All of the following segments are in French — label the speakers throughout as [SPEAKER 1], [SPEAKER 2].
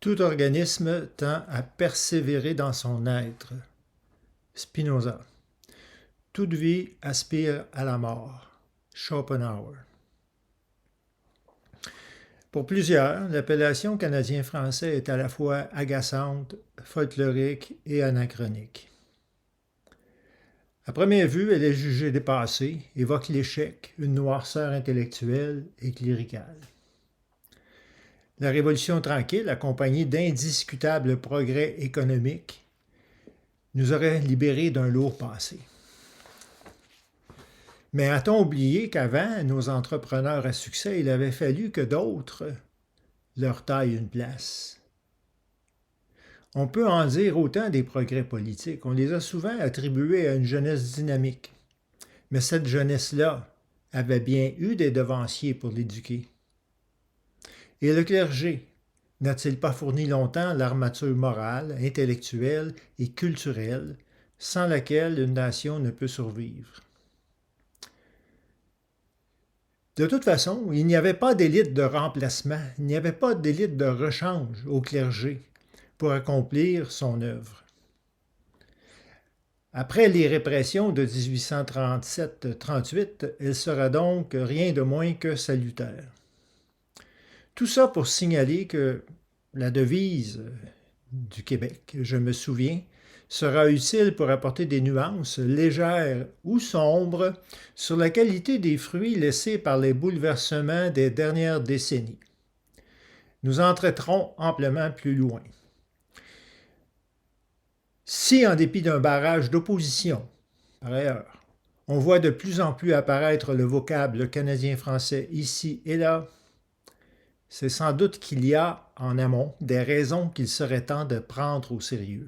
[SPEAKER 1] Tout organisme tend à persévérer dans son être. Spinoza. Toute vie aspire à la mort. Schopenhauer. Pour plusieurs, l'appellation canadien-français est à la fois agaçante, folklorique et anachronique. À première vue, elle est jugée dépassée, évoque l'échec, une noirceur intellectuelle et cléricale. La Révolution tranquille, accompagnée d'indiscutables progrès économiques, nous aurait libérés d'un lourd passé. Mais a-t-on oublié qu'avant nos entrepreneurs à succès, il avait fallu que d'autres leur taillent une place? On peut en dire autant des progrès politiques. On les a souvent attribués à une jeunesse dynamique. Mais cette jeunesse-là avait bien eu des devanciers pour l'éduquer. Et le clergé n'a-t-il pas fourni longtemps l'armature morale, intellectuelle et culturelle sans laquelle une nation ne peut survivre? De toute façon, il n'y avait pas d'élite de remplacement, il n'y avait pas d'élite de rechange au clergé pour accomplir son œuvre. Après les répressions de 1837-38, elle sera donc rien de moins que salutaire. Tout ça pour signaler que la devise du Québec, je me souviens, sera utile pour apporter des nuances légères ou sombres sur la qualité des fruits laissés par les bouleversements des dernières décennies. Nous en traiterons amplement plus loin. Si, en dépit d'un barrage d'opposition, par ailleurs, on voit de plus en plus apparaître le vocable canadien-français ici et là, c'est sans doute qu'il y a, en amont, des raisons qu'il serait temps de prendre au sérieux.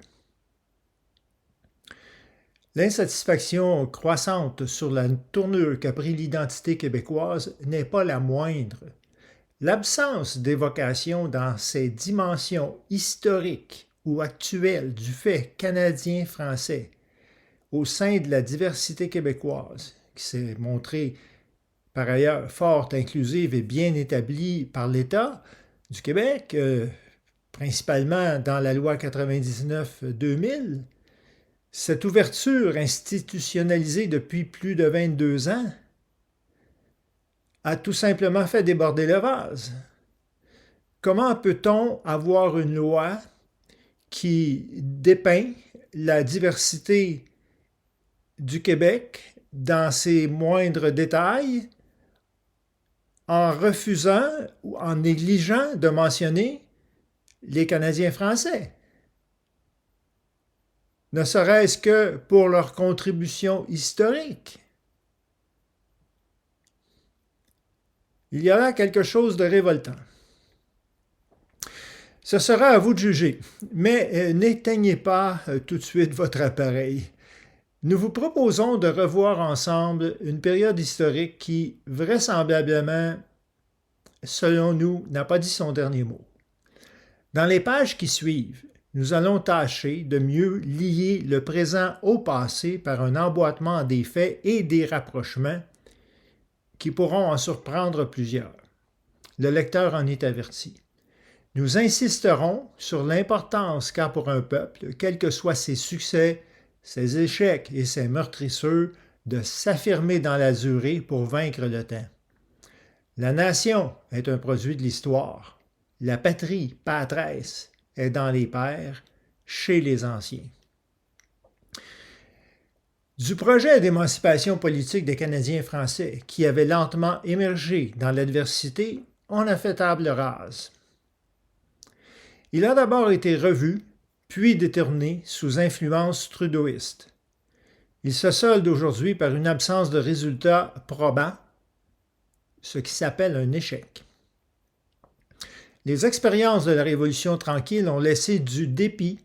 [SPEAKER 1] L'insatisfaction croissante sur la tournure qu'a pris l'identité québécoise n'est pas la moindre. L'absence d'évocation dans ses dimensions historiques ou actuelles du fait canadien-français au sein de la diversité québécoise, qui s'est montrée par ailleurs fort inclusive et bien établie par l'État du Québec, principalement dans la loi 99-2000, cette ouverture institutionnalisée depuis plus de 22 ans a tout simplement fait déborder le vase. Comment peut-on avoir une loi qui dépeint la diversité du Québec dans ses moindres détails en refusant ou en négligeant de mentionner les Canadiens français? Ne serait-ce que pour leur contribution historique. Il y a là quelque chose de révoltant. Ce sera à vous de juger, mais n'éteignez pas tout de suite votre appareil. Nous vous proposons de revoir ensemble une période historique qui, vraisemblablement, selon nous, n'a pas dit son dernier mot. Dans les pages qui suivent, nous allons tâcher de mieux lier le présent au passé par un emboîtement des faits et des rapprochements qui pourront en surprendre plusieurs. Le lecteur en est averti. Nous insisterons sur l'importance qu'a pour un peuple, quels que soient ses succès, ses échecs et ses meurtrisseurs, de s'affirmer dans la durée pour vaincre le temps. La nation est un produit de l'histoire. La patrie, patresse, est dans les pères, chez les anciens. Du projet d'émancipation politique des Canadiens français, qui avait lentement émergé dans l'adversité, on a fait table rase. Il a d'abord été revu, puis détourné sous influence trudeauiste. Il se solde aujourd'hui par une absence de résultats probants, ce qui s'appelle un échec. Les expériences de la Révolution tranquille ont laissé du dépit,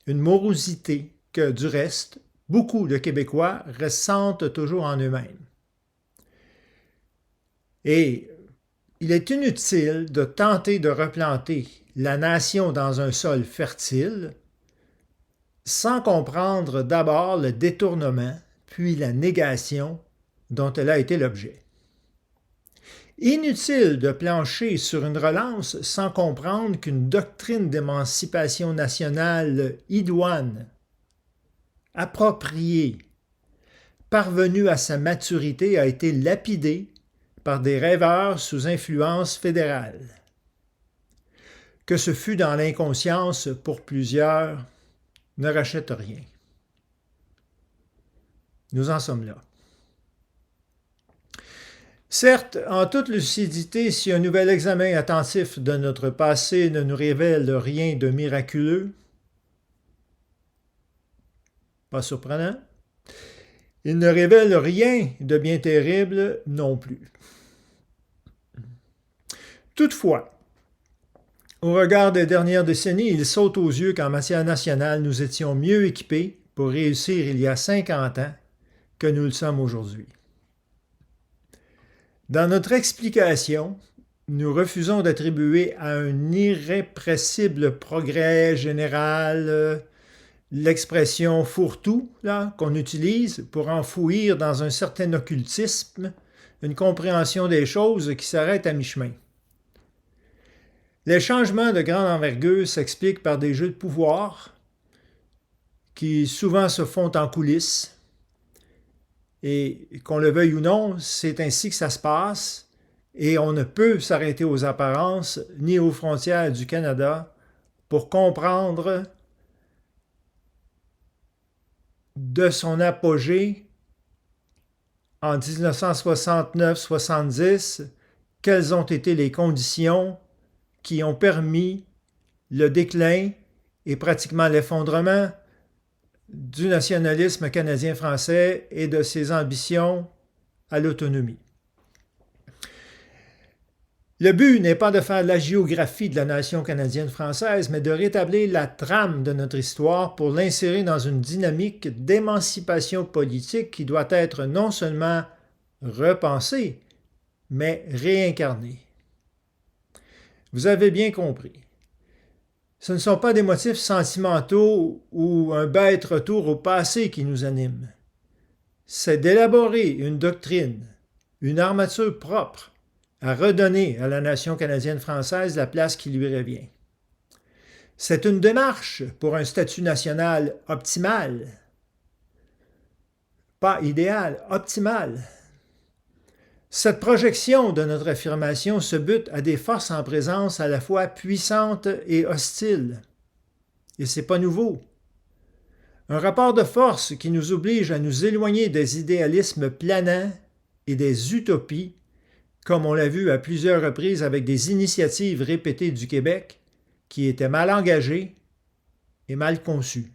[SPEAKER 1] une morosité que, du reste, beaucoup de Québécois ressentent toujours en eux-mêmes. Et il est inutile de tenter de replanter la nation dans un sol fertile sans comprendre d'abord le détournement, puis la négation dont elle a été l'objet. Inutile de plancher sur une relance sans comprendre qu'une doctrine d'émancipation nationale idoine, appropriée, parvenue à sa maturité a été lapidée par des rêveurs sous influence fédérale. Que ce fût dans l'inconscience pour plusieurs, ne rachète rien. Nous en sommes là. Certes, en toute lucidité, si un nouvel examen attentif de notre passé ne nous révèle rien de miraculeux, pas surprenant, il ne révèle rien de bien terrible non plus. Toutefois, au regard des dernières décennies, il saute aux yeux qu'en matière nationale, nous étions mieux équipés pour réussir il y a 50 ans que nous le sommes aujourd'hui. Dans notre explication, nous refusons d'attribuer à un irrépressible progrès général l'expression fourre-tout qu'on utilise pour enfouir dans un certain occultisme une compréhension des choses qui s'arrête à mi-chemin. Les changements de grande envergure s'expliquent par des jeux de pouvoir qui souvent se font en coulisses. Et qu'on le veuille ou non, c'est ainsi que ça se passe et on ne peut s'arrêter aux apparences ni aux frontières du Canada pour comprendre de son apogée en 1969-70 quelles ont été les conditions qui ont permis le déclin et pratiquement l'effondrement du nationalisme canadien-français et de ses ambitions à l'autonomie. Le but n'est pas de faire la géographie de la nation canadienne-française, mais de rétablir la trame de notre histoire pour l'insérer dans une dynamique d'émancipation politique qui doit être non seulement repensée, mais réincarnée. Vous avez bien compris. Ce ne sont pas des motifs sentimentaux ou un bête retour au passé qui nous animent. C'est d'élaborer une doctrine, une armature propre à redonner à la nation canadienne-française la place qui lui revient. C'est une démarche pour un statut national optimal. Pas idéal, optimal. Cette projection de notre affirmation se bute à des forces en présence à la fois puissantes et hostiles. Et ce n'est pas nouveau. Un rapport de force qui nous oblige à nous éloigner des idéalismes planants et des utopies, comme on l'a vu à plusieurs reprises avec des initiatives répétées du Québec qui étaient mal engagées et mal conçues.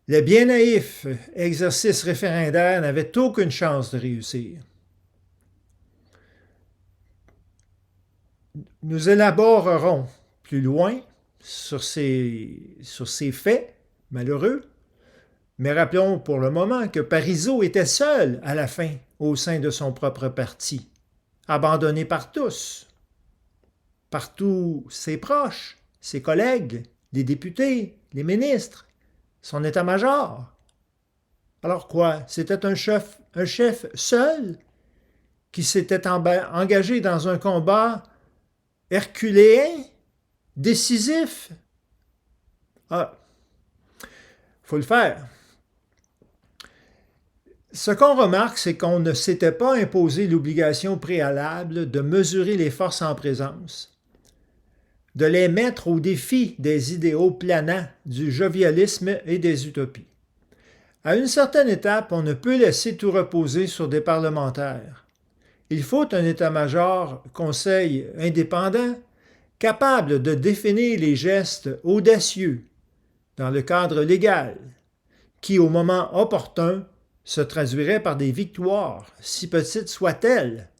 [SPEAKER 1] Les bien naïfs exercices référendaires n'avaient aucune chance de réussir. Nous élaborerons plus loin sur ces faits malheureux, mais rappelons pour le moment que Parizeau était seul à la fin au sein de son propre parti, abandonné par tous, par tous ses proches, ses collègues, les députés, les ministres, son état-major. Alors quoi? C'était un chef seul qui s'était engagé dans un combat herculéen, décisif. Ah, faut le faire. Ce qu'on remarque, c'est qu'on ne s'était pas imposé l'obligation préalable de mesurer les forces en présence, de les mettre au défi des idéaux planants, du jovialisme et des utopies. À une certaine étape, on ne peut laisser tout reposer sur des parlementaires. Il faut un état-major conseil indépendant, capable de définir les gestes audacieux dans le cadre légal, qui, au moment opportun, se traduiraient par des victoires, si petites soient-elles.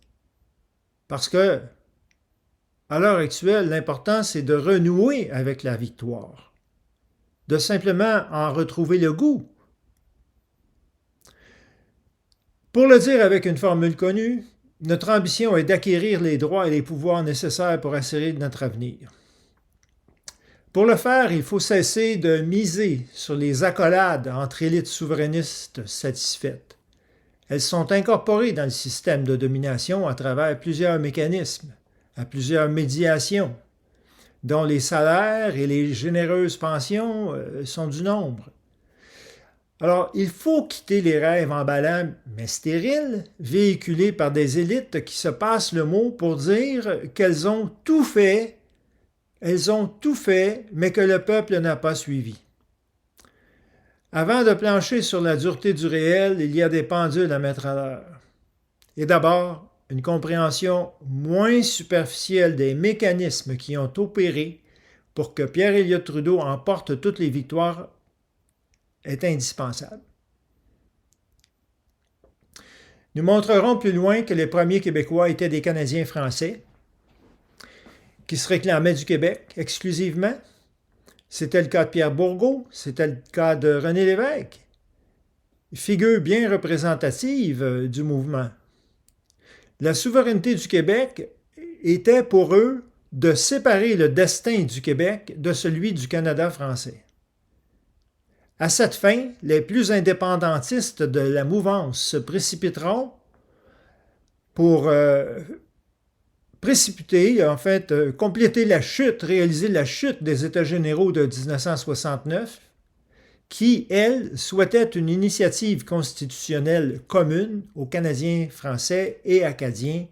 [SPEAKER 1] Parce que, à l'heure actuelle, l'important, c'est de renouer avec la victoire, de simplement en retrouver le goût. Pour le dire avec une formule connue, notre ambition est d'acquérir les droits et les pouvoirs nécessaires pour assurer notre avenir. Pour le faire, il faut cesser de miser sur les accolades entre élites souverainistes satisfaites, elles sont incorporées dans le système de domination à travers plusieurs mécanismes, à plusieurs médiations, dont les salaires et les généreuses pensions sont du nombre. Alors, il faut quitter les rêves emballants mais stériles, véhiculés par des élites qui se passent le mot pour dire qu'elles ont tout fait, mais que le peuple n'a pas suivi. Avant de plancher sur la dureté du réel, il y a des pendules à mettre à l'heure. Et d'abord, une compréhension moins superficielle des mécanismes qui ont opéré pour que Pierre Elliott Trudeau emporte toutes les victoires est indispensable. Nous montrerons plus loin que les premiers Québécois étaient des Canadiens français qui se réclamaient du Québec exclusivement. C'était le cas de Pierre Bourgault, c'était le cas de René Lévesque, figure bien représentative du mouvement. La souveraineté du Québec était pour eux de séparer le destin du Québec de celui du Canada français. À cette fin, les plus indépendantistes de la mouvance se précipiteront pour compléter la chute, réaliser la chute des États généraux de 1969, qui, elles, souhaitaient une initiative constitutionnelle commune aux Canadiens français et Acadiens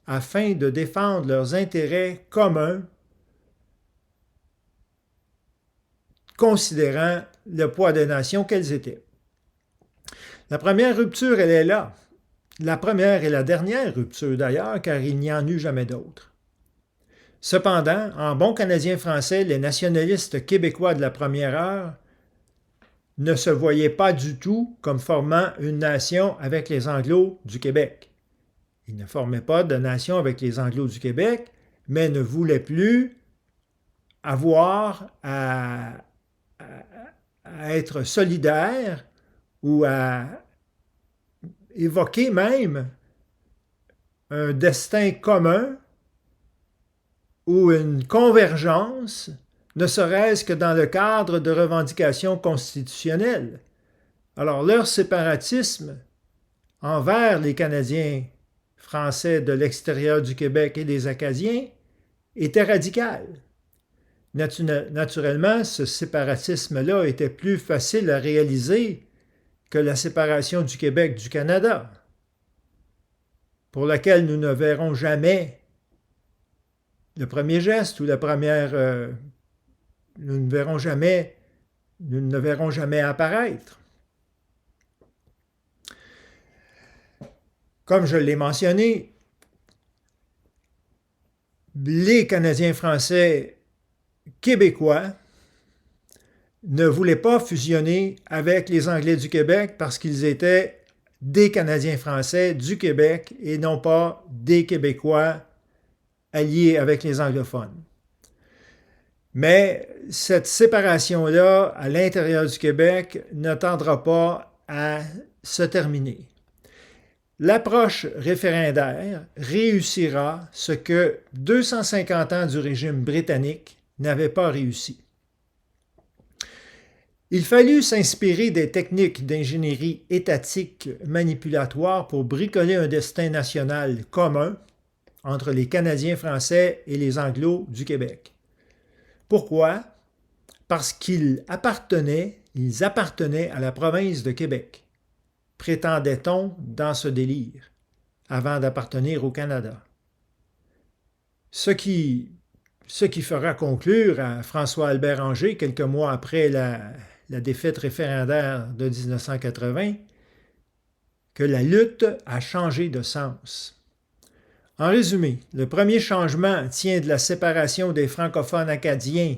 [SPEAKER 1] afin de défendre leurs intérêts communs, considérant le poids des nations qu'elles étaient. La première rupture, elle est là. La première et la dernière rupture d'ailleurs, car il n'y en eut jamais d'autre. Cependant, en bon Canadien français, les nationalistes québécois de la première heure ne se voyaient pas du tout comme formant une nation avec les Anglos du Québec. Ils ne formaient pas de nation avec les Anglos du Québec, mais ne voulaient plus avoir à être solidaires ou à évoquer même un destin commun ou une convergence, ne serait-ce que dans le cadre de revendications constitutionnelles. Alors leur séparatisme envers les Canadiens français de l'extérieur du Québec et des Acadiens était radical. Naturellement, ce séparatisme-là était plus facile à réaliser que la séparation du Québec du Canada, pour laquelle nous ne verrons jamais le premier geste ou la première... nous ne verrons jamais apparaître. Comme je l'ai mentionné, les Canadiens français québécois ne voulaient pas fusionner avec les Anglais du Québec parce qu'ils étaient des Canadiens français du Québec et non pas des Québécois alliés avec les anglophones. Mais cette séparation-là, à l'intérieur du Québec, ne tardera pas à se terminer. L'approche référendaire réussira ce que 250 ans du régime britannique n'avaient pas réussi. Il fallut s'inspirer des techniques d'ingénierie étatique manipulatoire pour bricoler un destin national commun entre les Canadiens français et les Anglos du Québec. Pourquoi? Parce qu'ils appartenaient à la province de Québec, prétendait-on dans ce délire, avant d'appartenir au Canada. Ce qui fera conclure à François-Albert Anger, quelques mois après la défaite référendaire de 1980, que la lutte a changé de sens. En résumé, le premier changement tient de la séparation des francophones acadiens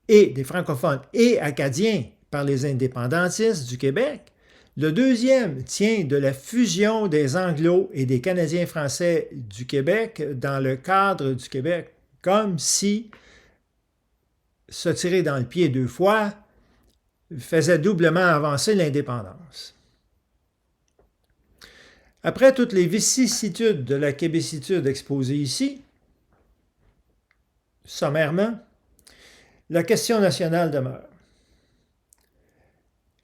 [SPEAKER 1] et des francophones et acadiens par les indépendantistes du Québec. Le deuxième tient de la fusion des Anglos et des Canadiens français du Québec dans le cadre du Québec, comme si se tirer dans le pied deux fois faisait doublement avancer l'indépendance. Après toutes les vicissitudes de la québécitude exposées ici, sommairement, la question nationale demeure.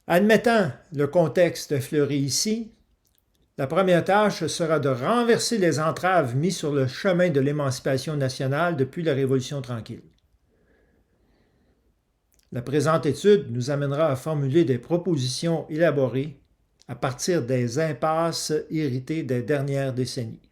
[SPEAKER 1] Admettant le contexte fleuri ici, La première tâche sera de renverser les entraves mises sur le chemin de l'émancipation nationale depuis la Révolution tranquille. La présente étude nous amènera à formuler des propositions élaborées à partir des impasses héritées des dernières décennies.